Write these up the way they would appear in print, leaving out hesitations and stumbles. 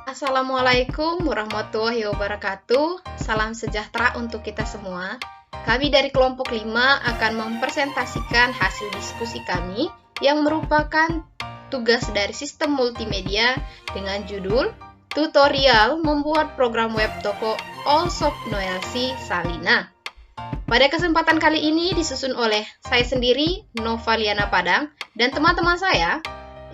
Assalamualaikum warahmatullahi wabarakatuh. Salam sejahtera untuk kita semua. Kami dari kelompok 5 akan mempresentasikan hasil diskusi kami yang merupakan tugas dari sistem multimedia dengan judul Tutorial Membuat Program Web Toko Allshop Noelsi Salina. Pada kesempatan kali ini disusun oleh saya sendiri, Nova Liana Padang, dan teman-teman saya,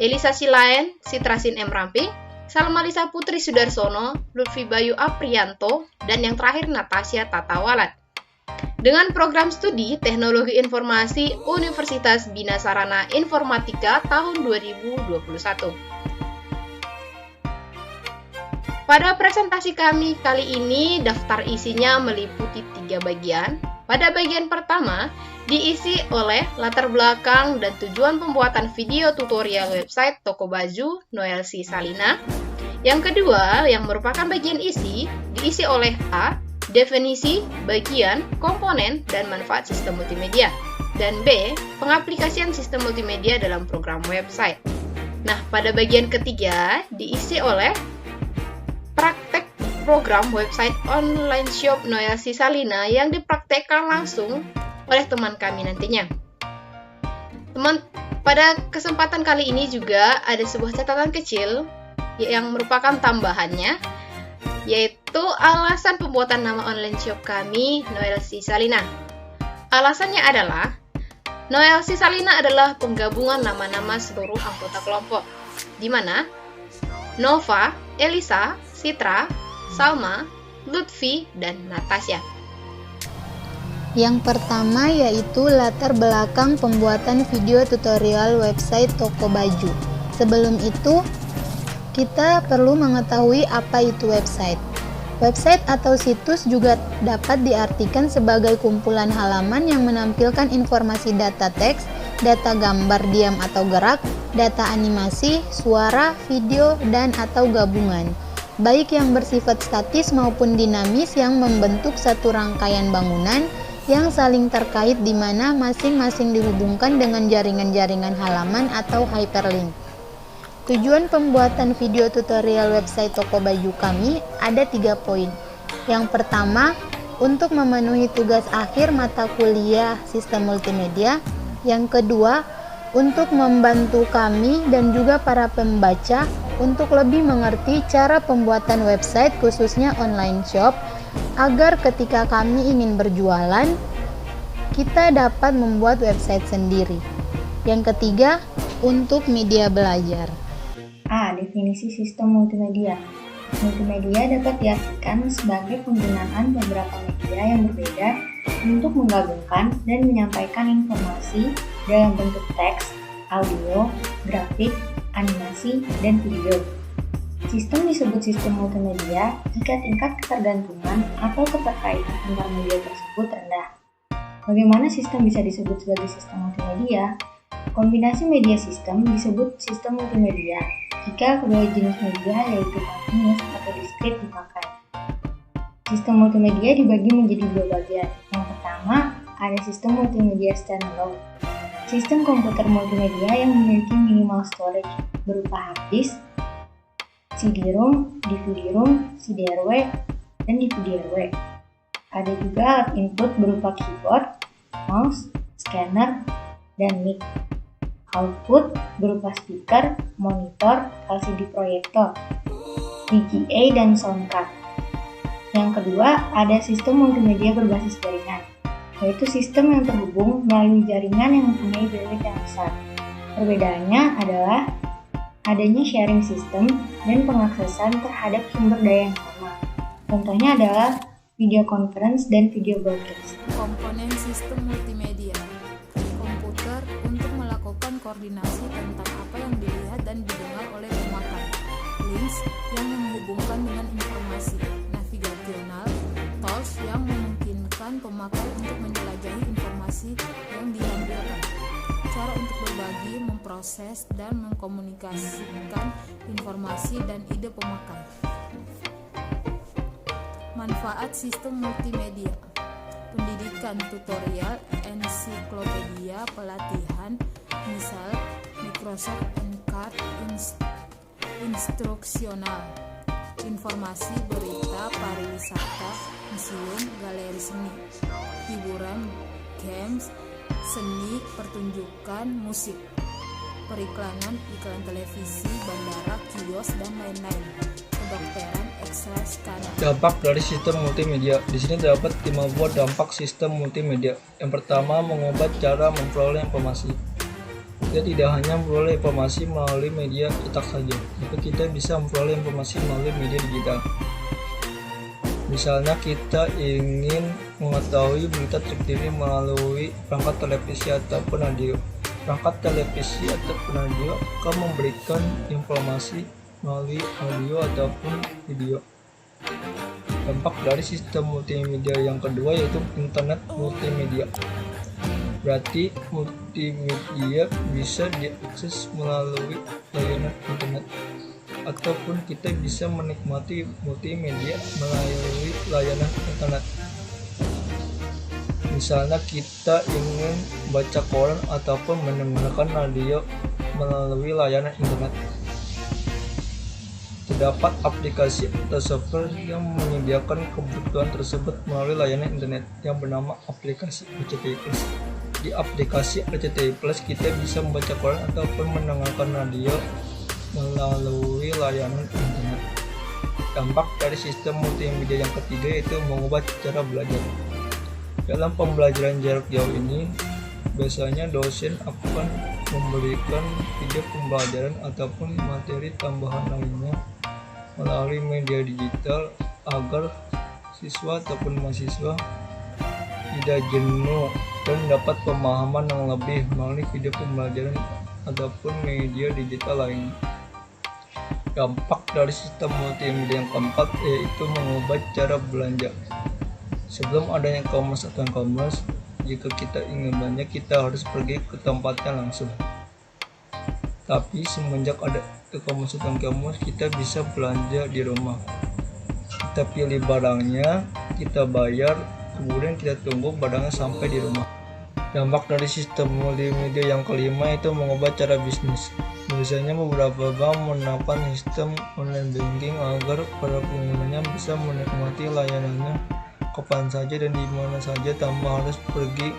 Elisa Silaen, Sitrasin M. Ramping, Salma Lisa Putri Sudarsono, Lutfi Bayu Aprianto, dan yang terakhir Natasha Tatawalat. Dengan program studi Teknologi Informasi Universitas Bina Sarana Informatika tahun 2021. Pada presentasi kami kali ini, daftar isinya meliputi 3 bagian. Pada bagian pertama, diisi oleh latar belakang dan tujuan pembuatan video tutorial website toko baju Noelsi Salina. Yang kedua, yang merupakan bagian isi, diisi oleh A. Definisi, bagian, komponen, dan manfaat sistem multimedia. Dan B. Pengaplikasian sistem multimedia dalam program website. Nah, pada bagian ketiga, diisi oleh praktek program website online shop Noelsi Salina yang dipraktekkan langsung oleh teman kami nantinya. Pada kesempatan kali ini juga ada sebuah catatan kecil yang merupakan tambahannya, yaitu alasan pembuatan nama online shop kami Noelsi Salina. Alasannya adalah Noelsi Salina adalah penggabungan nama-nama seluruh anggota kelompok, di mana Nova, Elisa, Sitra, Salma, Lutfi, dan Natasha. Yang pertama yaitu latar belakang pembuatan video tutorial website toko baju. Sebelum itu, kita perlu mengetahui apa itu website. Website atau situs juga dapat diartikan sebagai kumpulan halaman yang menampilkan informasi data teks, data gambar diam atau gerak, data animasi, suara, video, dan atau gabungan, baik yang bersifat statis maupun dinamis yang membentuk satu rangkaian bangunan yang saling terkait di mana masing-masing dihubungkan dengan jaringan-jaringan halaman atau hyperlink. Tujuan pembuatan video tutorial website toko baju kami ada 3 poin. Yang pertama, untuk memenuhi tugas akhir mata kuliah sistem multimedia. Yang kedua, untuk membantu kami dan juga para pembaca untuk lebih mengerti cara pembuatan website khususnya online shop, agar ketika kami ingin berjualan, kita dapat membuat website sendiri. Yang ketiga, untuk media belajar. A. Definisi sistem multimedia. Multimedia dapat diartikan sebagai penggunaan beberapa media yang berbeda untuk menggabungkan dan menyampaikan informasi dalam bentuk teks, audio, grafik, animasi, dan video. Sistem disebut sistem multimedia jika tingkat ketergantungan atau keterkaitan antar media tersebut rendah. Bagaimana sistem bisa disebut sebagai sistem multimedia? Kombinasi media sistem disebut sistem multimedia jika kedua jenis media yaitu continuous atau discrete dipakai. Sistem multimedia dibagi menjadi 2 bagian. Yang pertama, ada sistem multimedia standalone. Sistem komputer multimedia yang memiliki minimal storage berupa hard disk, CD-ROM, DVD-ROM, CD-RW, dan DVD-RW. Ada juga alat input berupa keyboard, mouse, scanner, dan mic. Output berupa speaker, monitor, LCD proyektor, VGA, dan sound card. Yang kedua, ada sistem multimedia berbasis jaringan, yaitu sistem yang terhubung melalui jaringan yang mempunyai bandwidth yang besar. Perbedaannya adalah adanya sharing system dan pengaksesan terhadap sumber daya yang sama. Contohnya adalah video conference dan video broadcast. Komponen sistem multimedia. Komputer untuk melakukan koordinasi tentang apa yang dilihat dan didengar oleh pemakai. Links yang menghubungkan dengan informasi. Navigasional. Tools yang memungkinkan pemakai untuk menjelajahi informasi yang ditampilkan. Cara untuk berbagi, memproses, dan mengkomunikasikan informasi dan ide pemakai. Manfaat sistem multimedia. Pendidikan, tutorial, ensiklopedia, pelatihan, misal Microsoft Encarta instruksional, informasi, berita, pariwisata, museum, galeri seni, hiburan, games, seni, pertunjukan, musik, periklanan, iklan televisi, bandara, kios, dan lain-lain, kedokteran, ekstraskana. Dampak dari sistem multimedia. Di sini dapat 5 buah dampak sistem multimedia. Yang pertama, mengubah cara memperoleh informasi. Kita tidak hanya memperoleh informasi melalui media cetak saja, tapi kita bisa memperoleh informasi melalui media digital. Misalnya kita ingin mengetahui berita terkini melalui perangkat televisi ataupun radio. Perangkat televisi ataupun radio akan memberikan informasi melalui audio ataupun video. Dampak dari sistem multimedia yang kedua yaitu internet multimedia. Berarti multimedia bisa diakses melalui layanan internet, ataupun kita bisa menikmati multimedia melalui layanan internet. Misalnya kita ingin baca koran ataupun mendengarkan radio melalui layanan internet. Terdapat aplikasi atau software yang menyediakan kebutuhan tersebut melalui layanan internet yang bernama aplikasi RCTI Plus. Di aplikasi RCTI Plus kita bisa membaca koran ataupun mendengarkan radio melalui layanan internet. Dampak dari sistem multimedia yang ketiga yaitu mengubah cara belajar. Dalam pembelajaran jarak jauh ini, biasanya dosen akan memberikan video pembelajaran ataupun materi tambahan lainnya melalui media digital agar siswa ataupun mahasiswa tidak jenuh dan dapat pemahaman yang lebih melalui video pembelajaran ataupun media digital lainnya. Dampak dari sistem multimedia yang keempat yaitu mengubah cara belanja. Sebelum adanya e-commerce atau e-commerce, jika kita ingin belanja kita harus pergi ke tempatnya langsung. Tapi semenjak ada e-commerce atau e-commerce, kita bisa belanja di rumah. Kita pilih barangnya, kita bayar, kemudian kita tunggu barangnya sampai di rumah. Dampak dari sistem multimedia yang kelima itu mengubah cara bisnis. Biasanya beberapa bank menerapkan sistem online banking agar para penggunanya bisa menikmati layanannya kapan saja dan di mana saja tanpa harus pergi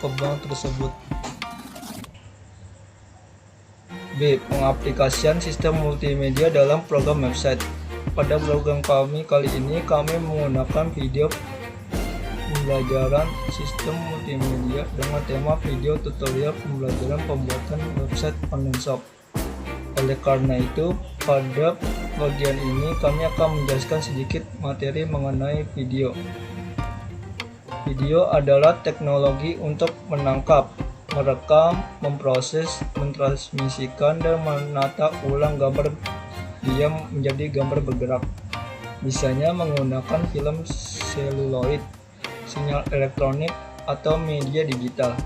ke bank tersebut. B. Pengaplikasian sistem multimedia dalam program website. Pada program kami kali ini kami menggunakan video pembelajaran sistem multimedia dengan tema video tutorial pembelajaran pembuatan website online shop. Oleh karena itu, pada bagian ini kami akan menjelaskan sedikit materi mengenai video. Video adalah teknologi untuk menangkap, merekam, memproses, mentransmisikan, dan menata ulang gambar dia menjadi gambar bergerak. Misalnya menggunakan film seluloid, sinyal elektronik, atau media digital.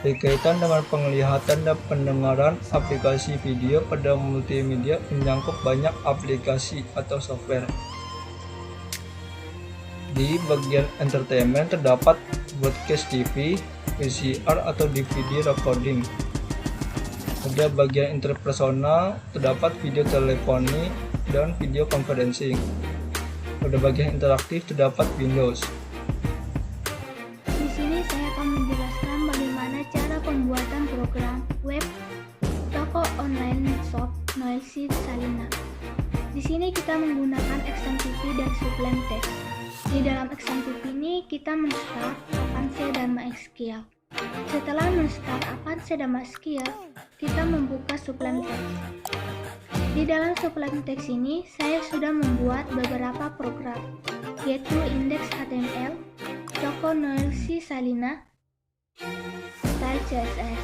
Berkaitan dengan penglihatan dan pendengaran, aplikasi video pada multimedia menyangkut banyak aplikasi atau software. Di bagian entertainment terdapat broadcast TV, VCR atau DVD recording. Pada bagian interpersonal terdapat video teleponi dan video conferencing. Pada bagian interaktif terdapat Windows. Di sini saya akan menjelaskan bagaimana cara pembuatan program web toko online shop Noisy Salina. Di sini kita menggunakan XMPP dan Sublime Text. Di dalam XMPP ini kita men-start Avancer dan MySQL. Setelah men-start Avancer dan MySQL, kita membuka Sublime Text. Di dalam Sublime Text ini saya sudah membuat beberapa program, yaitu index.html, toko Noisy Salina, style CSS.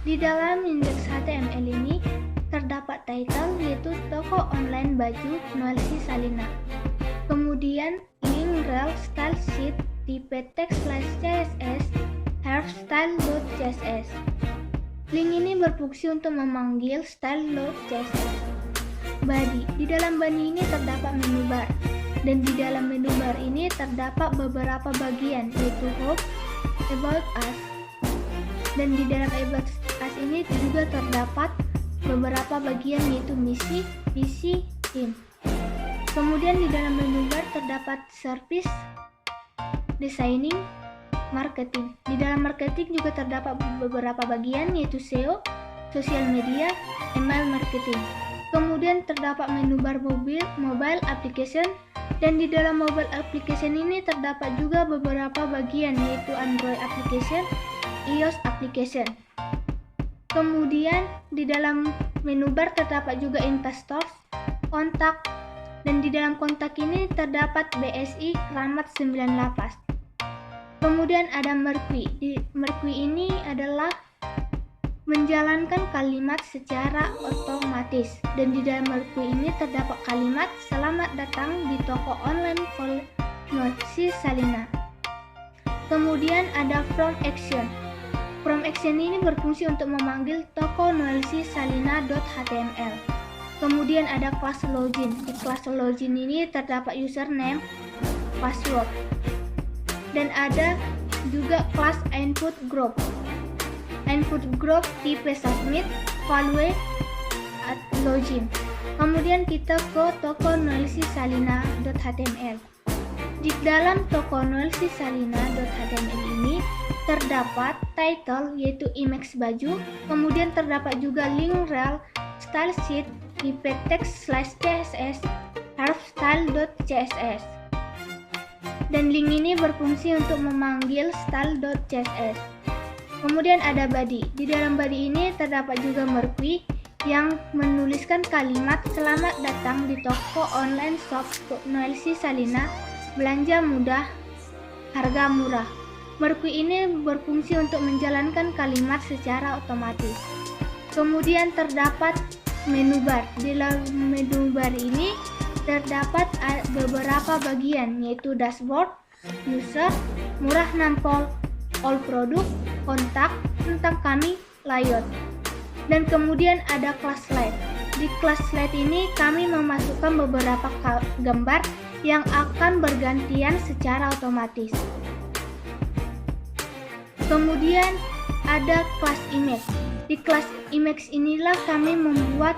Di dalam index.html ini terdapat title yaitu toko online baju Noisy Salina. Kemudian link rel style sheet tipe text/css hairstyle.css. Link ini berfungsi untuk memanggil style.css. Body. Di dalam body ini terdapat menu bar. Dan di dalam menu bar ini terdapat beberapa bagian yaitu Home, About Us. Dan di dalam aplikasi ini juga terdapat beberapa bagian, yaitu misi, visi, tim. Kemudian di dalam menu bar terdapat service, designing, marketing. Di dalam marketing juga terdapat beberapa bagian, yaitu SEO, social media, email marketing. Kemudian terdapat menu bar mobile application, dan di dalam mobile application ini terdapat juga beberapa bagian, yaitu Android application, iOS application. Kemudian di dalam menu bar terdapat juga investors, kontak, dan di dalam kontak ini terdapat BSI Kramat 9 Lapas. Kemudian ada Mercury. Di Mercury ini adalah menjalankan kalimat secara otomatis, dan di dalam Mercury ini terdapat kalimat selamat datang di toko online Noelsi Salina. Kemudian ada From Action. From Action ini berfungsi untuk memanggil toko noelsisalina.html. Kemudian ada Class Login. Di Class Login ini terdapat username, password, dan ada juga Class Input Group. Input Group tipe submit, value, at login. Kemudian kita ke toko noelsisalina.html. Di dalam toko noelsisalina.html ini terdapat title, yaitu image baju, kemudian terdapat juga link rel, style sheet, tipe text/css, harf style.css. Dan link ini berfungsi untuk memanggil style.css. Kemudian ada body. Di dalam body ini terdapat juga Mercury yang menuliskan kalimat selamat datang di toko online shop Noelsi Salina, belanja mudah, harga murah. Mercury ini berfungsi untuk menjalankan kalimat secara otomatis. Kemudian terdapat menu bar. Di dalam menu bar ini terdapat beberapa bagian, yaitu dashboard, user, murah nampol, all produk, kontak, tentang kami, layout. Dan kemudian ada class slide. Di class slide ini kami memasukkan beberapa gambar yang akan bergantian secara otomatis. Kemudian ada class image. Di class image inilah kami membuat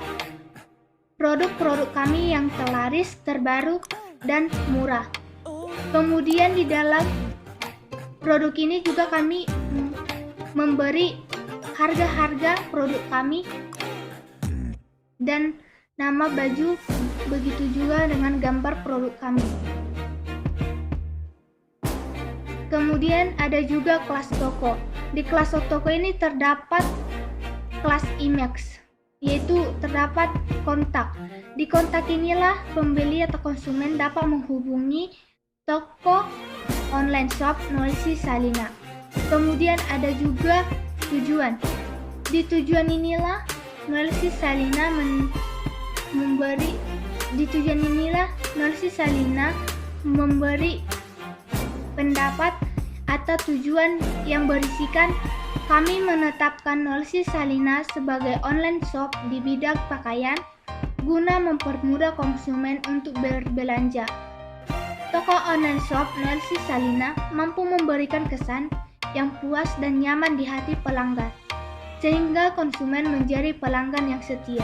produk-produk kami yang terlaris, terbaru, dan murah. Kemudian di dalam produk ini juga kami memberi harga-harga produk kami dan nama baju, begitu juga dengan gambar produk kami. Kemudian ada juga kelas toko. Di kelas toko ini terdapat kelas image, yaitu terdapat kontak. Di kontak inilah pembeli atau konsumen dapat menghubungi toko online shop Noelsi Salina. Kemudian ada juga tujuan. Di tujuan inilah Noelsi Salina memberi pendapat atau tujuan yang berisikan kami menetapkan Noelsi Salina sebagai online shop di bidang pakaian guna mempermudah konsumen untuk berbelanja. Toko online shop Noelsi Salina mampu memberikan kesan yang puas dan nyaman di hati pelanggan, sehingga konsumen menjadi pelanggan yang setia.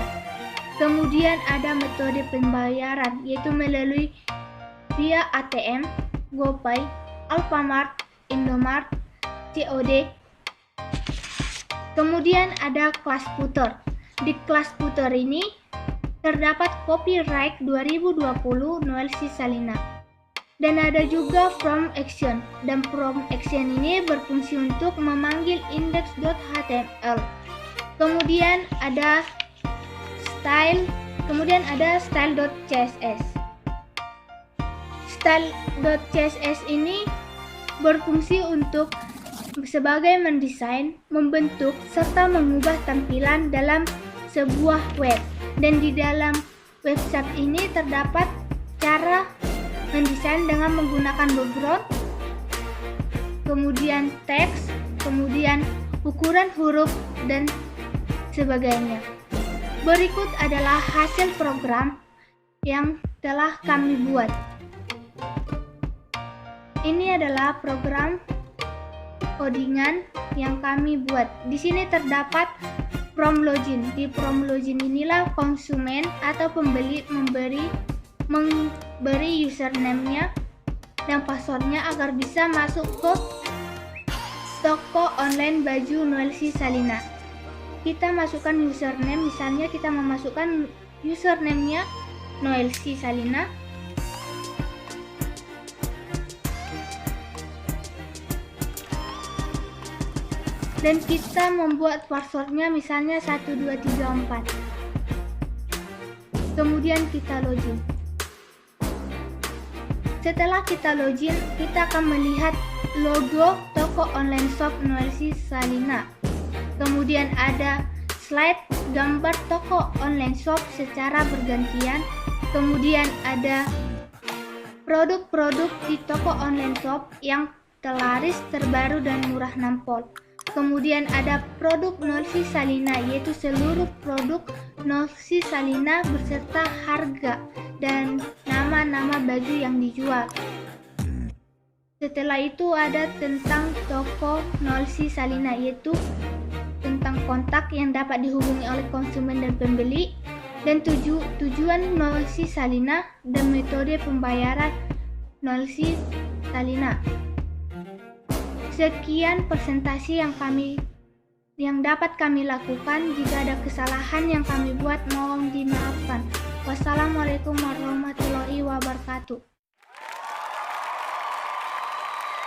Kemudian ada metode pembayaran, yaitu melalui via ATM, GoPay, Alfamart, Indomart, COD. Kemudian ada kelas puter. Di kelas puter ini terdapat copyright 2020 Noelsi Salina. Dan ada juga From Action. Dan From Action ini berfungsi untuk memanggil index.html. Kemudian ada style.css. Style.css ini berfungsi untuk sebagai mendesain, membentuk, serta mengubah tampilan dalam sebuah web. Dan di dalam website ini terdapat cara mendesain dengan menggunakan background, kemudian teks, kemudian ukuran huruf, dan sebagainya. Berikut adalah hasil program yang telah kami buat. Ini adalah program codingan yang kami buat. Di sini terdapat from login. Di from login inilah konsumen atau pembeli memberi username-nya dan passwordnya agar bisa masuk ke toko online baju Noelsi Salina. Kita masukkan username, misalnya kita memasukkan username-nya Noelsi Salina. Dan kita membuat passwordnya misalnya 1234. Kemudian kita login. Setelah kita login, kita akan melihat logo toko online shop Noelsi Salina. Kemudian ada slide gambar toko online shop secara bergantian. Kemudian ada produk-produk di toko online shop yang terlaris, terbaru, dan murah nampol. Kemudian ada produk Noelsi Salina, yaitu seluruh produk Noelsi Salina beserta harga dan nama-nama baju yang dijual. Setelah itu ada tentang toko Noelsi Salina, yaitu tentang kontak yang dapat dihubungi oleh konsumen dan pembeli, dan tujuan Noelsi Salina dan metode pembayaran Noelsi Salina. Sekian presentasi yang dapat kami lakukan. Jika ada kesalahan yang kami buat, mohon dimaafkan. Wassalamualaikum warahmatullahi wabarakatuh.